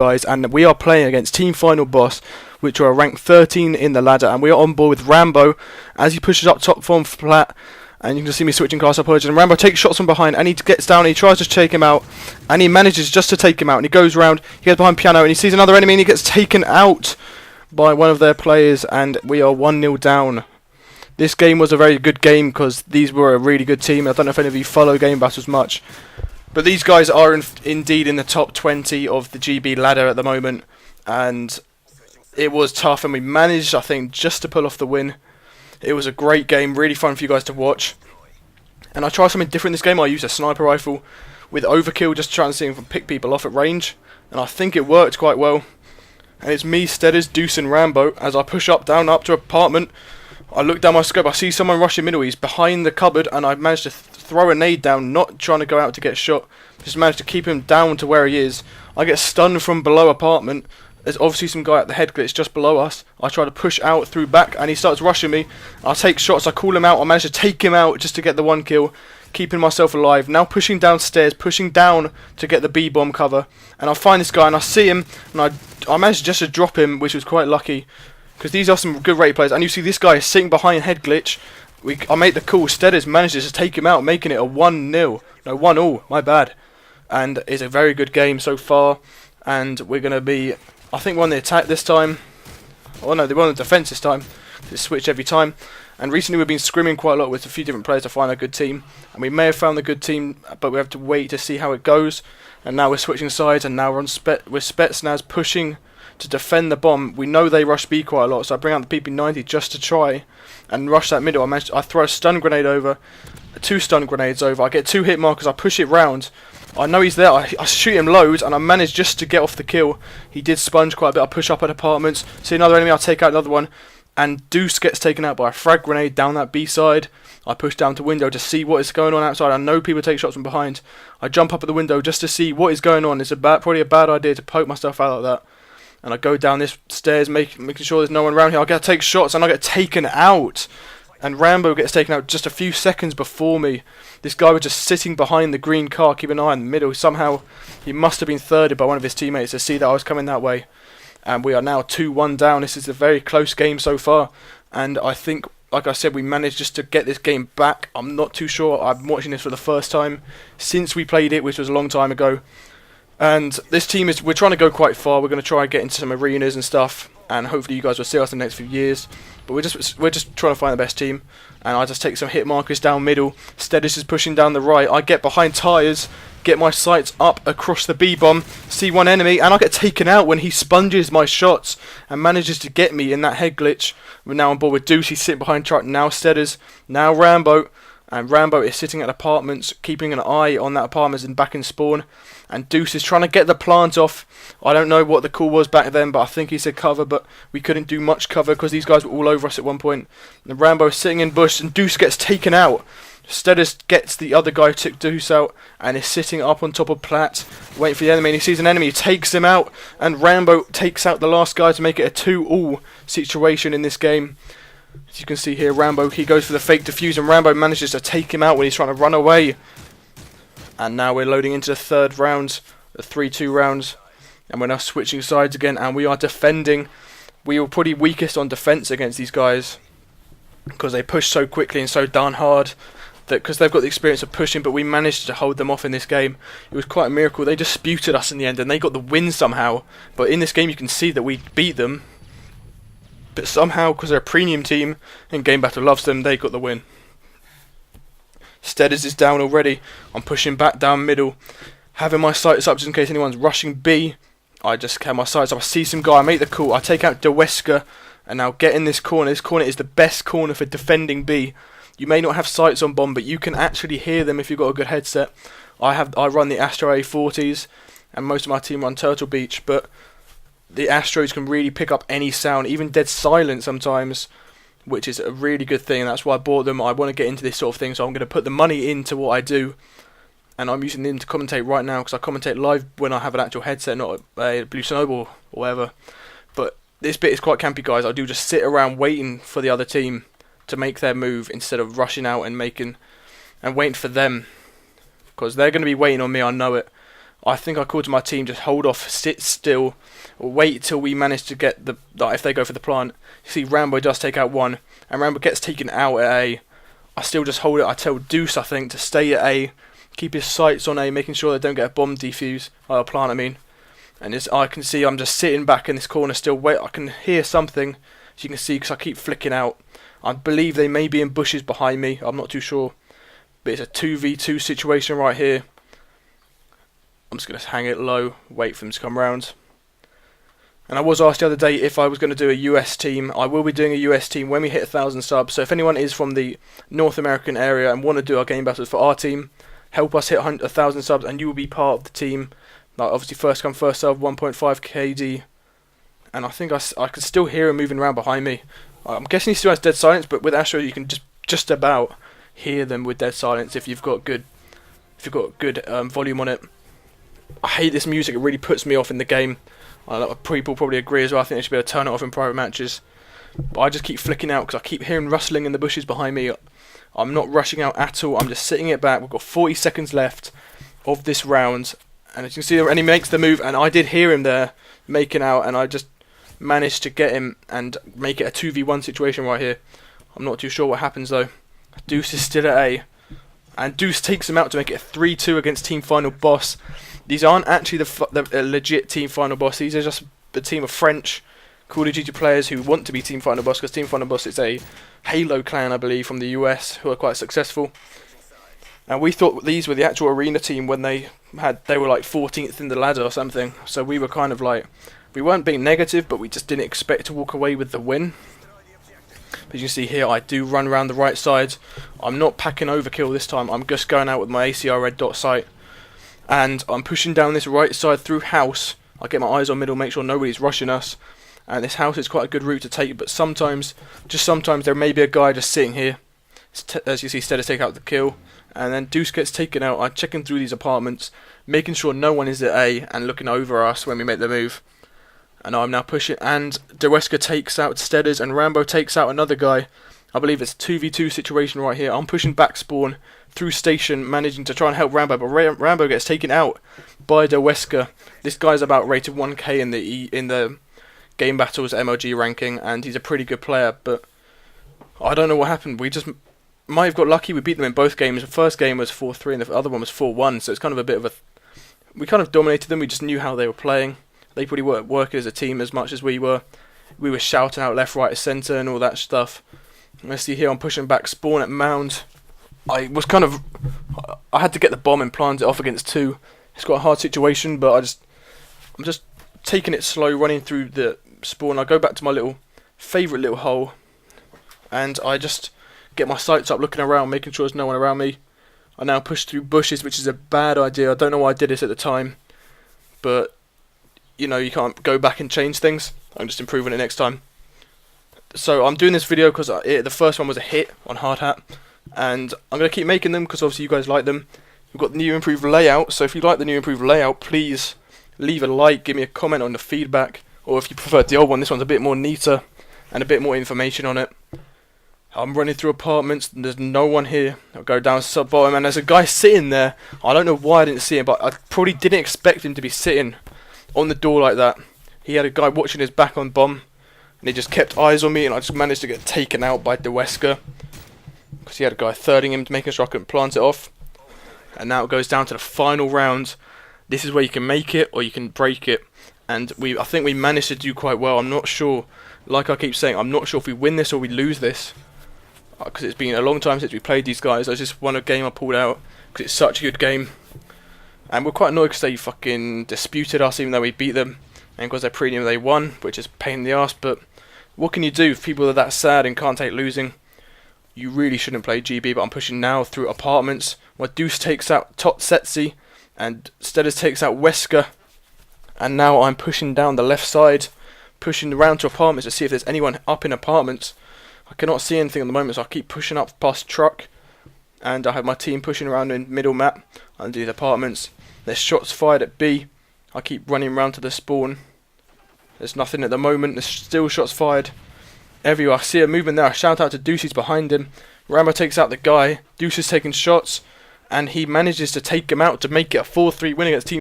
guys, and we are playing against Team Final Boss, which are ranked 13 in the ladder, and we are on board with Rambo as he pushes up top from flat, and you can see me switching class apologies, and Rambo takes shots from behind, and he gets down, and he tries to take him out, and he manages just to take him out, and he goes round, he gets behind Piano, and he sees another enemy, and he gets taken out by one of their players, and we are 1-0 down. This game was a very good game because these were a really good team. I don't know if any of you follow Gamebattles much, but these guys are indeed in the top 20 of the GB ladder at the moment, and it was tough, and we managed, I think, just to pull off the win. It was a great game, really fun for you guys to watch. And I tried something different this game. I used a sniper rifle with overkill just to try and see if I can pick people off at range, and I think it worked quite well. And it's me, Steaders, Deuce and Rambo as I push up to apartment. I look down my scope, I see someone rushing middle, he's behind the cupboard, and I managed to throw a nade down, not trying to go out to get shot, just managed to keep him down to where he is. I get stunned from below apartment. There's obviously some guy at the head glitch just below us. I try to push out through back, and he starts rushing me. I take shots, I call him out, I manage to take him out just to get the one kill, keeping myself alive. Now pushing downstairs, pushing down to get the B-bomb cover, and I find this guy, and I see him, and I managed just to drop him, which was quite lucky, because these are some good rate players. And you see this guy is sitting behind head glitch. I made the call. Steaders manages to take him out, making it a 1-0. No, 1-all. My bad. And it's a very good game so far. And we're going to be, I think, we're on the attack this time. Oh no, they were on the defence this time. They switch every time. And recently we've been scrimming quite a lot with a few different players to find a good team. And we may have found a good team, but we have to wait to see how it goes. And now we're switching sides, and now we're on with Spetsnaz pushing to defend the bomb. We know they rush B quite a lot, so I bring out the PP90 just to try and rush that middle. I throw a stun grenade over, 2 stun grenades over, I get 2 hit markers, I push it round, I know he's there, I shoot him loads, and I manage just to get off the kill. He did sponge quite a bit. I push up at apartments, see another enemy, I take out another one, and Deuce gets taken out by a frag grenade down that B side. I push down to window to see what is going on outside. I know people take shots from behind. I jump up at the window just to see what is going on. It's probably a bad idea to poke myself out like that. And I go down this stairs, making sure there's no one around here. I get to take shots, and I get taken out. And Rambo gets taken out just a few seconds before me. This guy was just sitting behind the green car, keeping an eye in the middle. Somehow, he must have been thirded by one of his teammates to see that I was coming that way. And we are now 2-1 down. This is a very close game so far. And I think, like I said, we managed just to get this game back. I'm not too sure. I'm watching this for the first time since we played it, which was a long time ago. And this team we're trying to go quite far. We're going to try and get into some arenas and stuff, and hopefully you guys will see us in the next few years. But we're just trying to find the best team. And I just take some hit markers down middle. Steadis is pushing down the right. I get behind tyres, get my sights up across the B-bomb, see one enemy, and I get taken out when he sponges my shots and manages to get me in that head glitch. We're now on board with Deuce. He's sitting behind truck. Now Steadis. Now Rambo. And Rambo is sitting at apartments, keeping an eye on that apartments and back in spawn. And Deuce is trying to get the plant off. I don't know what the call was back then, but I think he said cover, but we couldn't do much cover because these guys were all over us at one point. And Rambo is sitting in bush, and Deuce gets taken out. Steadis gets the other guy who took Deuce out, and is sitting up on top of Platt, waiting for the enemy, and he sees an enemy, he takes him out, and Rambo takes out the last guy to make it a 2-all situation in this game. As you can see here, Rambo, he goes for the fake defuse, and Rambo manages to take him out when he's trying to run away. And now we're loading into the third round, the 3-2 rounds, and we're now switching sides again, and we are defending. We were pretty weakest on defence against these guys, because they push so quickly and so darn hard, that because they've got the experience of pushing, but we managed to hold them off in this game. It was quite a miracle. They disputed us in the end, and they got the win somehow. But in this game you can see that we beat them, but somehow, because they're a premium team and Game Battle loves them, they got the win. Steaders is down already. I'm pushing back down middle, having my sights up just in case anyone's rushing B. I just have my sights up. I see some guy, I make the call, I take out DeWesker, and now get in this corner. This corner is the best corner for defending B. You may not have sights on bomb, but you can actually hear them if you've got a good headset. I run the Astro A40s, and most of my team run Turtle Beach, but the Astros can really pick up any sound, even dead silent sometimes, which is a really good thing, and that's why I bought them. I want to get into this sort of thing, so I'm going to put the money into what I do, and I'm using them to commentate right now, because I commentate live when I have an actual headset, not a Blue Snowball or whatever. But this bit is quite campy, guys. I do just sit around waiting for the other team to make their move, instead of rushing out and waiting for them, because they're going to be waiting on me, I know it. I think I called to my team, just hold off, sit still, or wait till we manage to get the, like, if they go for the plant. You see Rambo does take out one, and Rambo gets taken out at A. I still just hold it. I tell Deuce, I think, to stay at A, keep his sights on A, making sure they don't get a bomb defuse, or a plant I mean. And as I can see, I'm just sitting back in this corner still, wait, I can hear something, as you can see, because I keep flicking out. I believe they may be in bushes behind me, I'm not too sure. But it's a 2v2 situation right here. I'm just going to hang it low, wait for them to come round. And I was asked the other day if I was going to do a US team. I will be doing a US team when we hit 1,000 subs. So if anyone is from the North American area and want to do our game battles for our team, help us hit 1,000 subs and you will be part of the team. Like obviously first come first serve, 1.5 KD. And I think I can still hear him moving around behind me. I'm guessing he still has dead silence, but with Astro you can just about hear them with dead silence if you've got good volume on it. I hate this music, it really puts me off in the game. People probably agree as well. I think they should be able to turn it off in private matches. But I just keep flicking out because I keep hearing rustling in the bushes behind me. I'm not rushing out at all, I'm just sitting it back. We've got 40 seconds left of this round. And as you can see, and he makes the move, and I did hear him there making out, and I just managed to get him and make it a 2v1 situation right here. I'm not too sure what happens though. Deuce is still at A. And Deuce takes him out to make it a 3-2 against Team Final Boss. These aren't actually the legit Team Final Boss. These are just a team of French Call of Duty players who want to be Team Final Boss, because Team Final Boss is a Halo clan, I believe, from the US, who are quite successful. And we thought these were the actual arena team when they were like 14th in the ladder or something. So we were kind of like, we weren't being negative, but we just didn't expect to walk away with the win. But you can see here, I do run around the right side. I'm not packing overkill this time. I'm just going out with my ACR red dot sight. And I'm pushing down this right side through house. I get my eyes on middle, make sure nobody's rushing us. And this house is quite a good route to take, but sometimes, just sometimes, there may be a guy just sitting here. As you see, Stead take out the kill. And then Deuce gets taken out. I'm checking through these apartments, making sure no one is at A and looking over us when we make the move. And I'm now pushing, and Deweska takes out Steaders, and Rambo takes out another guy. I believe it's a 2v2 situation right here. I'm pushing back spawn through station, managing to try and help Rambo, but Rambo gets taken out by Deweska. This guy's about rated 1k in the Gamebattles MLG ranking, and he's a pretty good player, but I don't know what happened. We just might have got lucky. We beat them in both games. The first game was 4-3 and the other one was 4-1, so it's kind of a bit of a... We kind of dominated them. We just knew how they were playing. They probably weren't working as a team as much as we were. We were shouting out left, right, centre and all that stuff. Let's see here, I'm pushing back spawn at Mound. I had to get the bomb and plant it off against two. It's quite a hard situation, but I'm just taking it slow, running through the spawn. I go back to my favourite little hole, and I just get my sights up, looking around, making sure there's no one around me. I now push through bushes, which is a bad idea. I don't know why I did this at the time, but you know, you can't go back and change things. I'm just improving it next time. So I'm doing this video because the first one was a hit on Hard Hat, and I'm going to keep making them because obviously you guys like them. We've got the new improved layout, so if you like the new improved layout, please leave a like, give me a comment on the feedback, or if you prefer the old one, this one's a bit more neater and a bit more information on it. I'm running through apartments and there's no one here. I'll go down sub bottom and there's a guy sitting there. I don't know why I didn't see him, but I probably didn't expect him to be sitting on the door like that. He had a guy watching his back on bomb, and he just kept eyes on me, and I just managed to get taken out by Deweska because he had a guy thirding him, making sure I couldn't plant it off. And now it goes down to the final round. This is where you can make it or you can break it, and I think we managed to do quite well. I'm not sure, like I keep saying, I'm not sure if we win this or we lose this, because it's been a long time since we played these guys. I just won a game I pulled out because it's such a good game. And we're quite annoyed because they fucking disputed us even though we beat them. And because they're premium they won, which is a pain in the arse. But what can you do if people are that sad and can't take losing? You really shouldn't play GB, but I'm pushing now through apartments. Where Deuce takes out Totsetsi and Steaders takes out Wesker. And now I'm pushing down the left side, pushing around to apartments to see if there's anyone up in apartments. I cannot see anything at the moment, so I keep pushing up past truck. And I have my team pushing around in middle map under the apartments. There's shots fired at B. I keep running around to the spawn. There's nothing at the moment. There's still shots fired everywhere. I see a movement there. I shout out to Deuce, he's behind him. Rambo takes out the guy. Deuce is taking shots, and he manages to take him out to make it a 4-3 win against Team